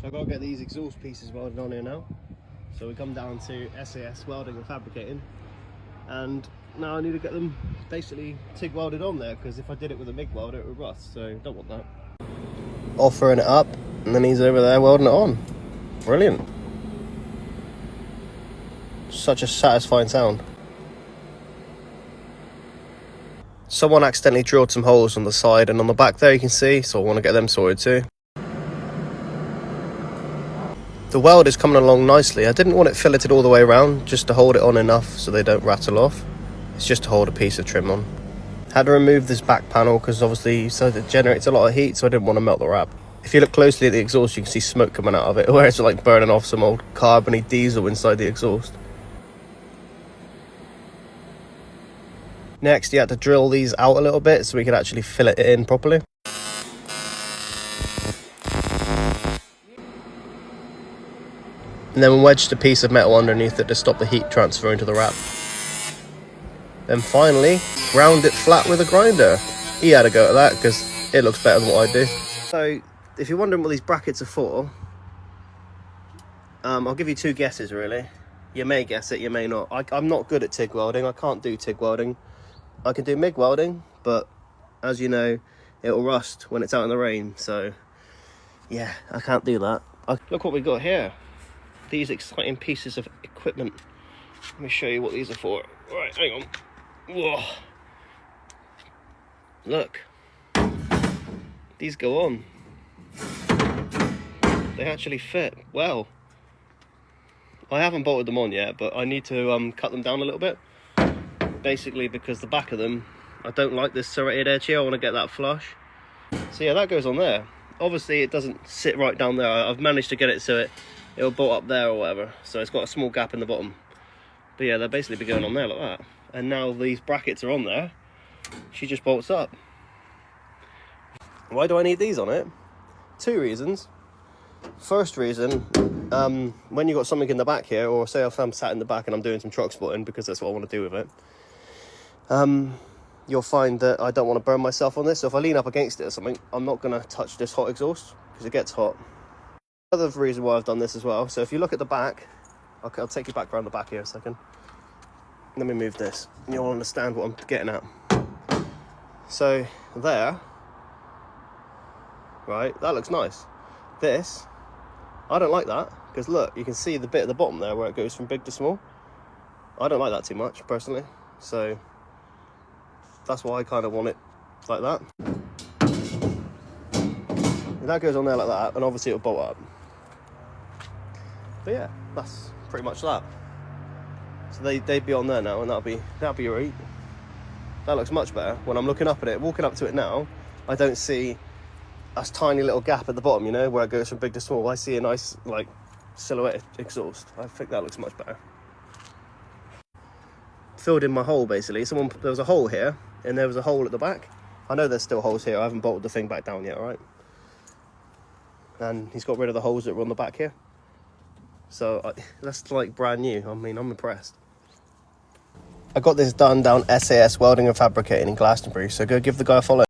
So I've got to get these exhaust pieces welded on here now. So we come down to SAS welding and fabricating, and now I need to get them basically TIG welded on there, because if I did it with a MIG welder it would rust, so don't want that. Offering it up, and then he's over there welding it on. Brilliant. Such a satisfying sound. Someone accidentally drilled some holes on the side and on the back there, you can see, so I want to get them sorted too. The weld is coming along nicely. I didn't want it filleted all the way around, just to hold it on enough so they don't rattle off. It's just to hold a piece of trim on. Had to remove this back panel because obviously it generates a lot of heat, so I didn't want to melt the wrap. If you look closely at the exhaust, you can see smoke coming out of it, where it's like burning off some old carbony diesel inside the exhaust. Next, you had to drill these out a little bit so we could actually fillet it in properly. And then we wedged a piece of metal underneath it to stop the heat transferring to the wrap. Then finally, ground it flat with a grinder. He had a go at that because it looks better than what I do. So, if you're wondering what these brackets are for, I'll give you two guesses really. You may guess it, you may not. I'm not good at TIG welding. I can't do TIG welding. I can do MIG welding, but as you know, it'll rust when it's out in the rain. So, yeah, I can't do that. Look what we've got here. These exciting pieces of equipment. Let me show you what these are for. Right, hang on. Whoa. Look. These go on. They actually fit well. I haven't bolted them on yet, but I need to cut them down a little bit. Basically because the back of them, I don't like this serrated edge here. I want to get that flush. So yeah, that goes on there. Obviously it doesn't sit right down there. I've managed to get it so it'll bolt up there or whatever. So it's got a small gap in the bottom. But yeah, they'll basically be going on there like that. And now these brackets are on there. She just bolts up. Why do I need these on it? Two reasons. First reason, when you've got something in the back here, or say if I'm sat in the back and I'm doing some truck spotting, because that's what I want to do with it, you'll find that I don't want to burn myself on this. So if I lean up against it or something, I'm not going to touch this hot exhaust because it gets hot. Another reason why I've done this as well, so if you look at the back, I'll take you back around the back here a second. Let me move this and you'll understand what I'm getting at. So there, right, that looks nice. This, I don't like that, because look, you can see the bit at the bottom there where it goes from big to small. I don't like that too much personally, so that's why I kind of want it like that. And that goes on there like that, and obviously it'll bolt up. But yeah, that's pretty much that. So they'd be on there now, and that'll be right. That looks much better. When I'm looking up at it, walking up to it now, I don't see a tiny little gap at the bottom, you know, where it goes from big to small. I see a nice, like, silhouette exhaust. I think that looks much better. Filled in my hole, basically. There was a hole here, and there was a hole at the back. I know there's still holes here. I haven't bolted the thing back down yet, all right? And he's got rid of the holes that were on the back here. So that's like brand new. I mean, I'm impressed. I got this done down SAS Welding and Fabricating in Glastonbury, so go give the guy a follow.